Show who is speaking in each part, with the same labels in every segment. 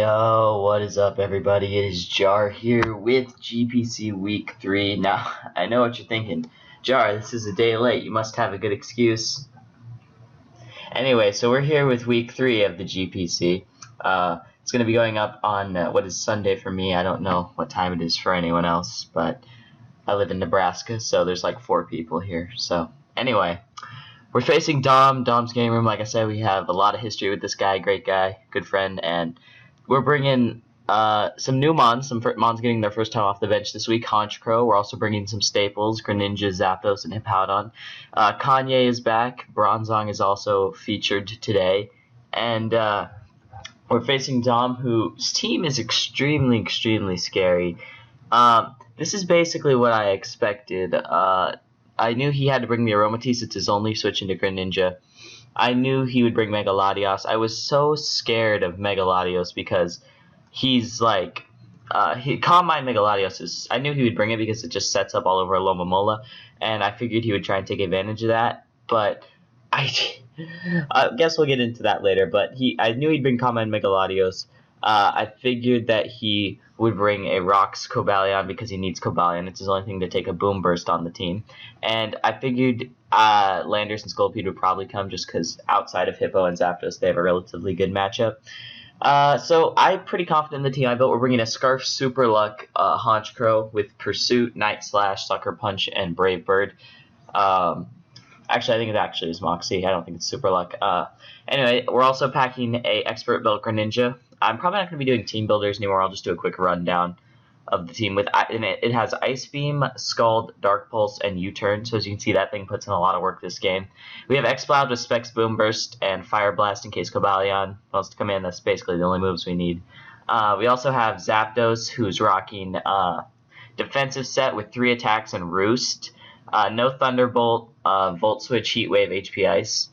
Speaker 1: Yo, what is up, everybody? It is Jar here with GPC Week 3. Now, I know what you're thinking. Jar, this is a day late. You must have a good excuse. Anyway, so we're here with Week 3 of the GPC. It's going to be going up on, what is Sunday for me? I don't know what time it is for anyone else, but I live in Nebraska, so there's like 4 people here. So, anyway. We're facing Dom's Game Room. Like I said, we have a lot of history with this guy. Great guy, good friend, and we're bringing some new Mons. Some Mons getting their first time off the bench this week. Honchkrow. We're also bringing some staples: Greninja, Zapdos, and Hippowdon. Kanye is back. Bronzong is also featured today, and we're facing Dom, whose team is extremely scary. This is basically what I expected. I knew he had to bring the Aromatisse. It's his only switch into Greninja. I knew he would bring Mega Latios. I was so scared of Mega Latios because he's like... Calm Mind Mega Latios is... I knew he would bring it because it just sets up all over Alomomola, and I figured he would try and take advantage of that, but I guess we'll get into that later, but I knew he'd bring Calm Mind Mega Latios. I figured that he would bring a Rocks Cobalion because he needs Cobalion. It's his only thing to take a Boom Burst on the team. And I figured Landers and Scolipede would probably come just because outside of Hippo and Zapdos, they have a relatively good matchup. So I'm pretty confident in the team I built. We're bringing a Scarf Super Luck Honchkrow with Pursuit, Night Slash, Sucker Punch, and Brave Bird. Actually, I think it actually is Moxie. I don't think it's Super Luck. Anyway, we're also packing a Expert Built Greninja. I'm probably not going to be doing team builders anymore. I'll just do a quick rundown of the team. It has Ice Beam, Scald, Dark Pulse, and U-Turn. So as you can see, that thing puts in a lot of work this game. We have Exploud with Specs Boom Burst and Fire Blast in case Cobalion wants to come in. That's basically the only moves we need. We also have Zapdos, who's rocking defensive set with 3 attacks and Roost. No Thunderbolt, Volt Switch, Heat Wave, HP Ice.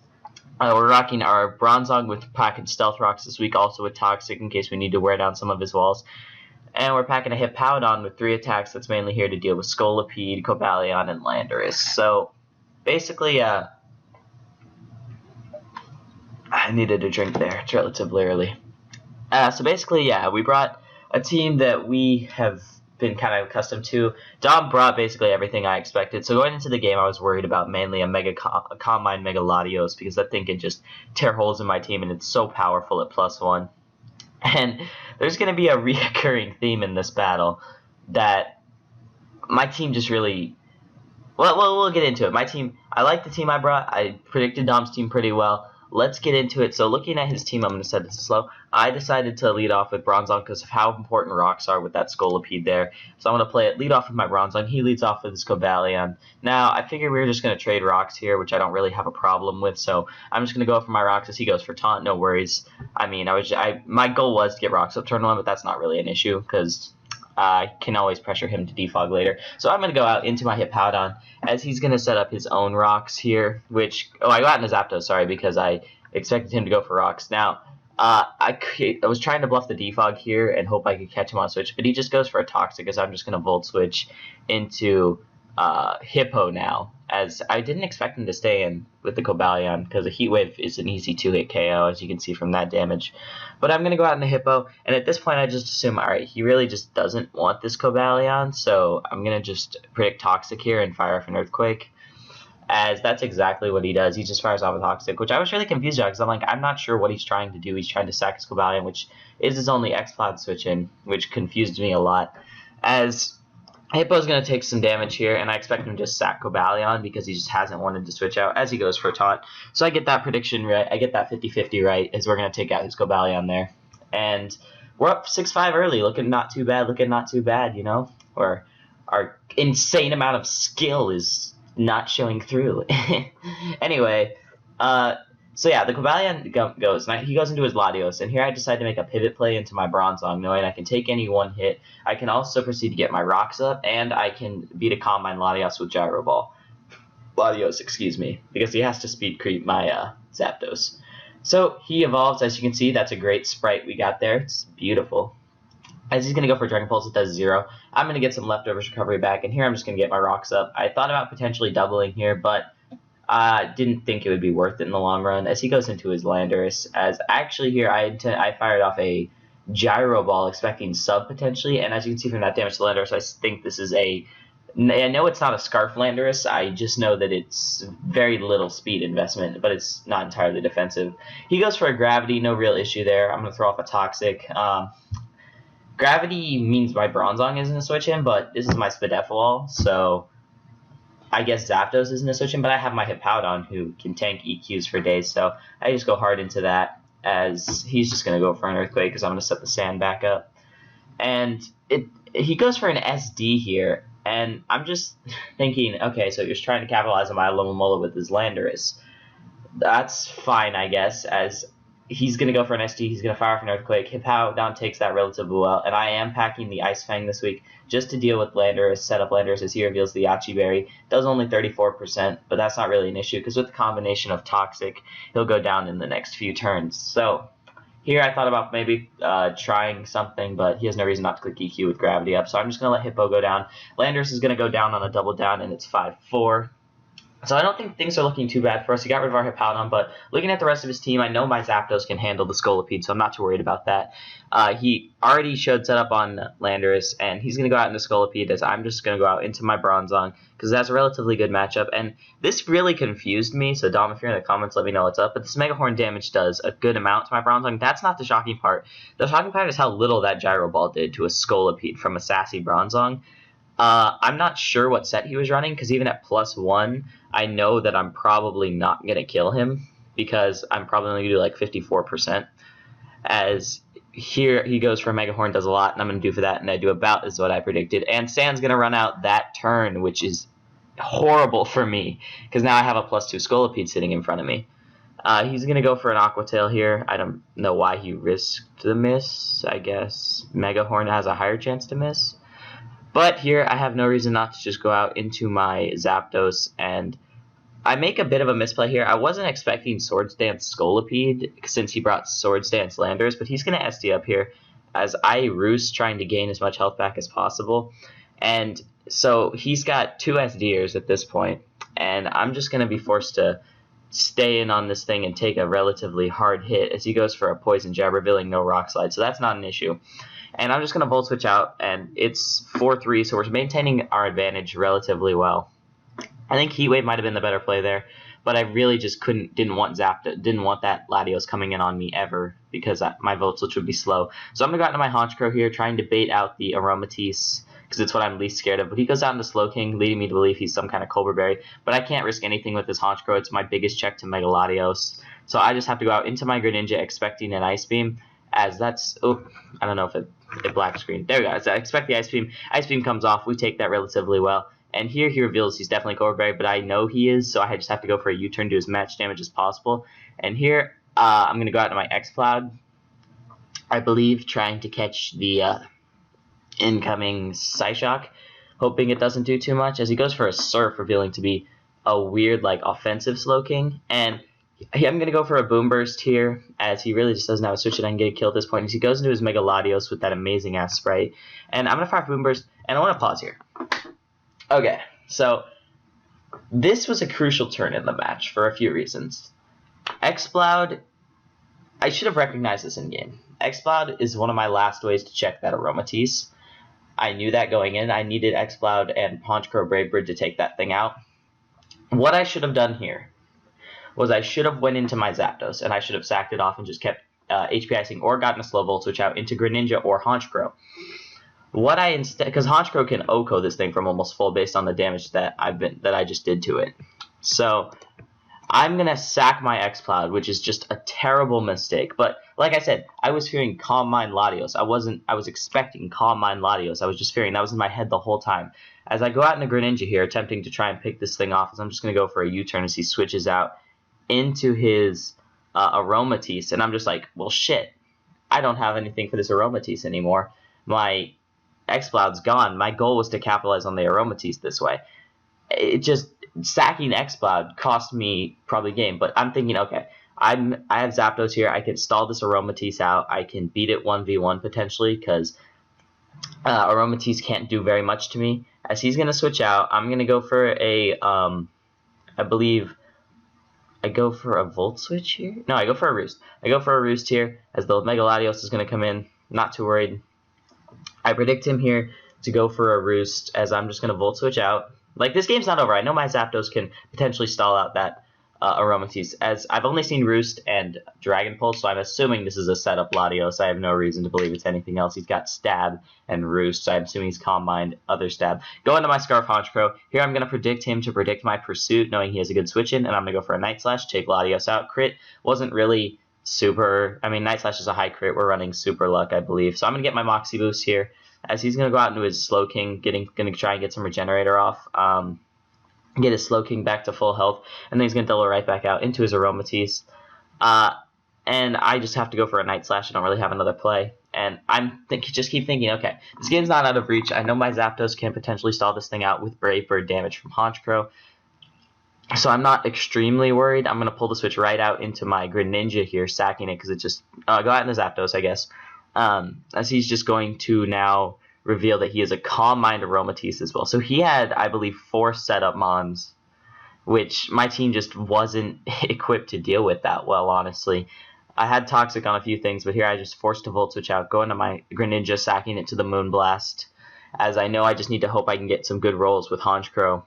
Speaker 1: We're rocking our Bronzong with packing Stealth Rocks this week, also with Toxic in case we need to wear down some of his walls. And we're packing a Hippowdon with 3 attacks that's mainly here to deal with Scolipede, Cobalion, and Landorus. So, basically, I needed a drink there. It's relatively early. So basically, yeah, we brought a team that we have been kind of accustomed to. Dom brought basically everything I expected. So going into the game, I was worried about mainly a Calm Mind Mega Latios because that thing can just tear holes in my team, and it's so powerful at +1. And there's going to be a reoccurring theme in this battle that my team just really... Well, we'll get into it. My team, I like the team I brought. I predicted Dom's team pretty well. Let's get into it. So looking at his team, I'm going to set this slow. I decided to lead off with Bronzong because of how important rocks are with that Scolipede there. So I'm going to play it lead off with my Bronzong. He leads off with his Cobalion. Now, I figured we were just going to trade rocks here, which I don't really have a problem with. So I'm just going to go for my rocks as he goes for Taunt. No worries. I mean, my goal was to get rocks up turn 1, but that's not really an issue because I can always pressure him to defog later. So I'm going to go out into my Hippowdon as he's going to set up his own rocks here, which... Oh, I got into Zapdos, sorry, because I expected him to go for rocks. Now, I was trying to bluff the defog here and hope I could catch him on switch, but he just goes for a Toxic as I'm just going to Volt Switch into Hippo now, as I didn't expect him to stay in with the Cobalion because a Heat Wave is an easy 2-hit KO, as you can see from that damage. But I'm going to go out into Hippo, and at this point I just assume, alright, he really just doesn't want this Cobalion, so I'm going to just predict Toxic here and fire off an Earthquake, as that's exactly what he does. He just fires off a Toxic, which I was really confused about because I'm like, I'm not sure what he's trying to do. He's trying to sack his Cobalion, which is his only X-Cloud switch in, which confused me a lot, as Hippo's going to take some damage here, and I expect him to just sack Cobalion because he just hasn't wanted to switch out as he goes for a Taunt. So I get that prediction right. I get that 50-50 right, as we're going to take out his Cobalion there. And we're up 6-5 early, looking not too bad, you know? Or our insane amount of skill is not showing through. Anyway, so yeah, the Cobalion goes, and he goes into his Latios, and here I decide to make a pivot play into my Bronzong, knowing I can take any one hit. I can also proceed to get my rocks up, and I can beat a Calm Mind Latios with Gyro Ball. Latios, excuse me, because he has to speed creep my Zapdos. So he evolves, as you can see. That's a great sprite we got there. It's beautiful. As he's going to go for Dragon Pulse, it does 0. I'm going to get some leftovers recovery back, and here I'm just going to get my rocks up. I thought about potentially doubling here, but didn't think it would be worth it in the long run, as he goes into his Landorus. As actually here, I fired off a Gyro Ball, expecting sub potentially, and as you can see from that damage to Landorus, I think this is a... I know it's not a Scarf Landorus, I just know that it's very little speed investment, but it's not entirely defensive. He goes for a Gravity, no real issue there. I'm going to throw off a Toxic. Gravity means my Bronzong isn't a switch in, but this is my Spadefalol, so I guess Zapdos isn't a switch in, but I have my Hippowdon who can tank EQs for days, so I just go hard into that, as he's just going to go for an Earthquake because I'm going to set the sand back up. And he goes for an SD here, and I'm just thinking, okay, so he's trying to capitalize on my Alomomola with his Landorus. That's fine, I guess, as he's going to go for an SD, he's going to fire off an Earthquake. Hippowdon takes that relatively well, and I am packing the Ice Fang this week just to deal with Landorus, set up Landorus as he reveals the Yachi Berry. Does only 34%, but that's not really an issue, because with the combination of Toxic, he'll go down in the next few turns. So here I thought about maybe trying something, but he has no reason not to click EQ with Gravity up, so I'm just going to let Hippo go down. Landorus is going to go down on a double down, and it's 5-4. So I don't think things are looking too bad for us. He got rid of our Hippowdon, but looking at the rest of his team, I know my Zapdos can handle the Scolipede, so I'm not too worried about that. He already showed setup on Landorus, and he's going to go out into Scolipede, as I'm just going to go out into my Bronzong, because that's a relatively good matchup. And this really confused me, so Dom, if you're in the comments, let me know what's up. But this Mega Horn damage does a good amount to my Bronzong. That's not the shocking part. The shocking part is how little that Gyro Ball did to a Scolipede from a sassy Bronzong. I'm not sure what set he was running, because even at +1, I know that I'm probably not going to kill him, because I'm probably only going to do like 54%. As here he goes for Mega Horn, does a lot, and I'm going to do for that, and I do about as what I predicted. And Sand's going to run out that turn, which is horrible for me, because now I have a +2 Scolipede sitting in front of me. He's going to go for an Aqua Tail here. I don't know why he risked the miss. I guess Mega Horn has a higher chance to miss. But here, I have no reason not to just go out into my Zapdos, and I make a bit of a misplay here. I wasn't expecting Swords Dance Scolipede, since he brought Swords Dance Landorus, but he's going to SD up here, as I roost, trying to gain as much health back as possible. And so he's got 2 SDers at this point, and I'm just going to be forced to stay in on this thing and take a relatively hard hit, as he goes for a Poison Jab, revealing no Rock Slide, so that's not an issue. And I'm just going to Volt Switch out, and it's 4-3, so we're maintaining our advantage relatively well. I think Heat Wave might have been the better play there, but I really just didn't want that Latios coming in on me ever, because my Volt Switch would be slow. So I'm going to go out into my Honchkrow here, trying to bait out the Aromatisse, because it's what I'm least scared of. But he goes out into Slowking, leading me to believe he's some kind of Cobra Berry. But I can't risk anything with this Honchkrow. It's my biggest check to Mega Latios. So I just have to go out into my Greninja expecting an Ice Beam, as that's... Oh, I don't know if it black screen. There we go. So I expect the Ice Beam. Ice Beam comes off. We take that relatively well. And here he reveals he's definitely Cobra Berry, but I know he is, so I just have to go for a U-turn, do as much damage as possible. And here, I'm going to go out to my X-Cloud, I believe, trying to catch the incoming Psyshock, hoping it doesn't do too much, as he goes for a Surf, revealing to be a weird, like, offensive Slowking. And I'm going to go for a Boom Burst here, as he really just doesn't have a switch that I can get a kill at this point. As he goes into his Mega Latios with that amazing-ass Sprite. And I'm going to fire Boom Burst, and I want to pause here. Okay, so this was a crucial turn in the match for a few reasons. X-Cloud, I should have recognized this in-game. X-Cloud is one of my last ways to check that Aromatisse. I knew that going in. I needed X-Cloud and Honchkrow Brave Bird to take that thing out. What I should have done here was I should have went into my Zapdos, and I should have sacked it off and just kept HP Icing, or gotten a slow Volt Switch out into Greninja or Honchkrow. What I instead, because Honchkrow can OHKO this thing from almost full based on the damage that I just did to it. So I'm gonna sack my X-Cloud, which is just a terrible mistake. But like I said, I was fearing Calm Mind Latios. I was expecting Calm Mind Latios. I was just fearing, that was in my head the whole time. As I go out into Greninja here, attempting to try and pick this thing off, as I'm just gonna go for a U-turn as he switches out into his Aromatisse, and I'm just like, well, shit, I don't have anything for this Aromatisse anymore. My X-Cloud's gone. My goal was to capitalize on the Aromatisse this way. It just, sacking X-Cloud cost me probably game, but I'm thinking, okay, I have Zapdos here. I can stall this Aromatisse out. I can beat it 1v1 potentially, because Aromatisse can't do very much to me. As he's going to switch out, I'm going to go for a, I believe, I go for a Volt Switch here? No, I go for a Roost. I go for a Roost here, as the Mega Latios is going to come in. Not too worried. I predict him here to go for a Roost, as I'm just going to Volt Switch out. Like, this game's not over. I know my Zapdos can potentially stall out that Aromatisse, as I've only seen Roost and Dragon Pulse, so I'm assuming this is a setup Latios. I have no reason to believe it's anything else. He's got Stab and Roost, so I'm assuming he's Calm Mind, other Stab. Go into my Scarf Honchkrow. Here I'm going to predict him to predict my Pursuit, knowing he has a good switch in, and I'm going to go for a Night Slash, take Latios out. Crit wasn't really super, I mean, Night Slash is a high crit. We're running Super Luck, I believe. So I'm going to get my Moxie Boost here, as he's going to go out into his Slowking, going to try and get some Regenerator off. Get his Slowking back to full health, and then he's going to double right back out into his Aromatisse. And I just have to go for a Night Slash. I don't really have another play. And just keep thinking, okay, this game's not out of reach. I know my Zapdos can potentially stall this thing out with Brave Bird damage from Honchkrow. So I'm not extremely worried. I'm going to pull the switch right out into my Greninja here, sacking it, because it just... go out in the Zapdos, I guess. As he's just going to now reveal that he is a Calm Mind Aromatisse as well. So he had, I believe, 4 setup Mons, which my team just wasn't equipped to deal with that well, honestly. I had Toxic on a few things, but here I just forced to Volt Switch out, go into my Greninja, sacking it to the Moonblast, as I know I just need to hope I can get some good rolls with Honchkrow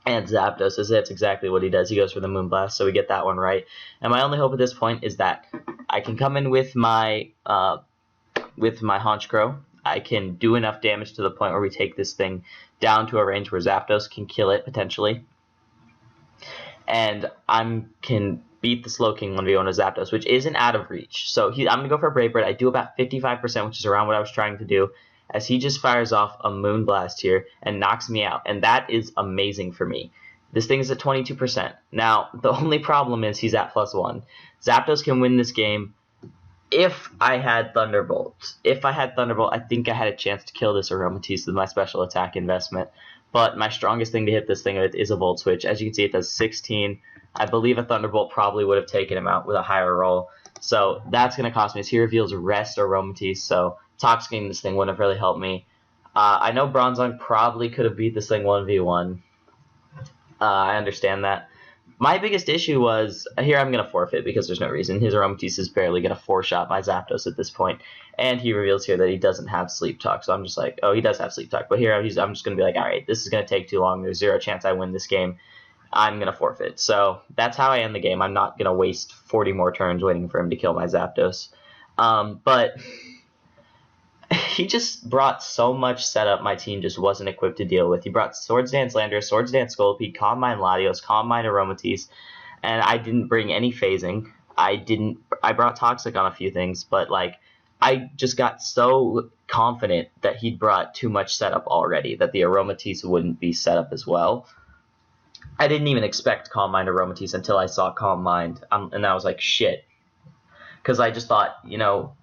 Speaker 1: and Zapdos, as that's exactly what he does. He goes for the Moonblast, so we get that one right. And my only hope at this point is that I can come in with my Honchkrow. I can do enough damage to the point where we take this thing down to a range where Zapdos can kill it, potentially. And I can beat the Slowking 1v1 with Zapdos, which isn't out of reach. So I'm going to go for a Brave Bird. I do about 55%, which is around what I was trying to do, as he just fires off a Moonblast here and knocks me out. And that is amazing for me. This thing is at 22%. Now, the only problem is he's at +1. Zapdos can win this game if I had Thunderbolt. If I had Thunderbolt, I think I had a chance to kill this Aromatisse with my special attack investment. But my strongest thing to hit this thing with is a Volt Switch. As you can see, it does 16. I believe a Thunderbolt probably would have taken him out with a higher roll. So that's going to cost me. As he reveals Rest Aromatisse, so Toxicking this thing wouldn't have really helped me. I know Bronzong probably could have beat this thing 1v1. I understand that. My biggest issue was, here I'm going to forfeit because there's no reason. His Aromatisse is barely going to 4-shot my Zapdos at this point. And he reveals here that he doesn't have Sleep Talk. So I'm just like, oh, he does have Sleep Talk. But here I'm just going to be like, all right, this is going to take too long. There's 0 chance I win this game. I'm going to forfeit. So that's how I end the game. I'm not going to waste 40 more turns waiting for him to kill my Zapdos. But he just brought so much setup my team just wasn't equipped to deal with. He brought Swords Dance Landorus, Swords Dance Scolipede, Calm Mind Latios, Calm Mind Aromatisse, and I didn't bring any phasing. I brought Toxic on a few things, but like I just got so confident that he'd brought too much setup already, that the Aromatisse wouldn't be set up as well. I didn't even expect Calm Mind Aromatisse until I saw Calm Mind, and I was like, shit. Because I just thought, you know,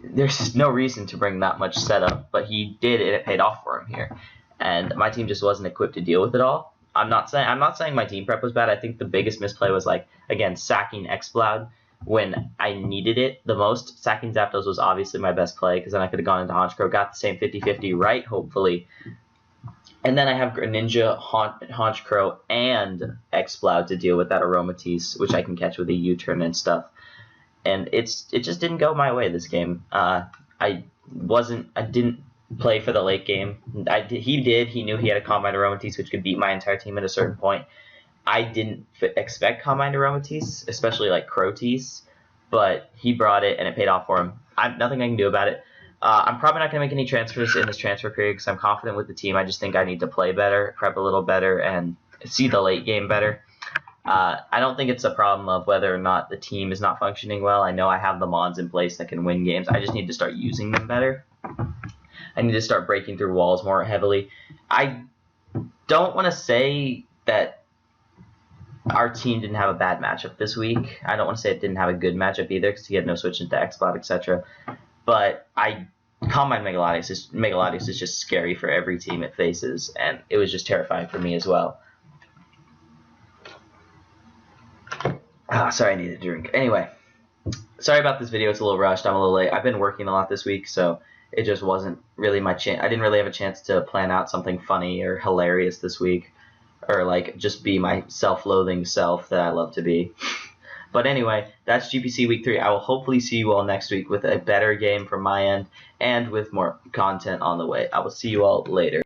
Speaker 1: there's no reason to bring that much setup, but he did, and it paid off for him here. And my team just wasn't equipped to deal with it all. I'm not saying my team prep was bad. I think the biggest misplay was, like, again, sacking Exploud when I needed it the most. Sacking Zapdos was obviously my best play, because then I could have gone into Honchkrow, got the same 50-50 right, hopefully. And then I have Greninja, Honchkrow, and Exploud to deal with that Aromatisse, which I can catch with a U-turn and stuff. And it just didn't go my way this game. I didn't play for the late game. He did. He knew he had a Calm Mind Aromatisse, which could beat my entire team at a certain point. I didn't expect Calm Mind Aromatisse, especially like Crotisse, but he brought it, and it paid off for him. Nothing I can do about it. I'm probably not going to make any transfers in this transfer period because I'm confident with the team. I just think I need to play better, prep a little better, and see the late game better. I don't think it's a problem of whether or not the team is not functioning well. I know I have the Mons in place that can win games. I just need to start using them better. I need to start breaking through walls more heavily. I don't want to say that our team didn't have a bad matchup this week. I don't want to say it didn't have a good matchup either because he had no switch into X-Bot, etc. But Calm Mind Megalodius is just scary for every team it faces, and it was just terrifying for me as well. Oh, sorry, I need a drink. Anyway, sorry about this video. It's a little rushed. I'm a little late. I've been working a lot this week, so it just wasn't really my chance. I didn't really have a chance to plan out something funny or hilarious this week, or like just be my self-loathing self that I love to be. But anyway, that's GPC Week 3. I will hopefully see you all next week with a better game from my end and with more content on the way. I will see you all later.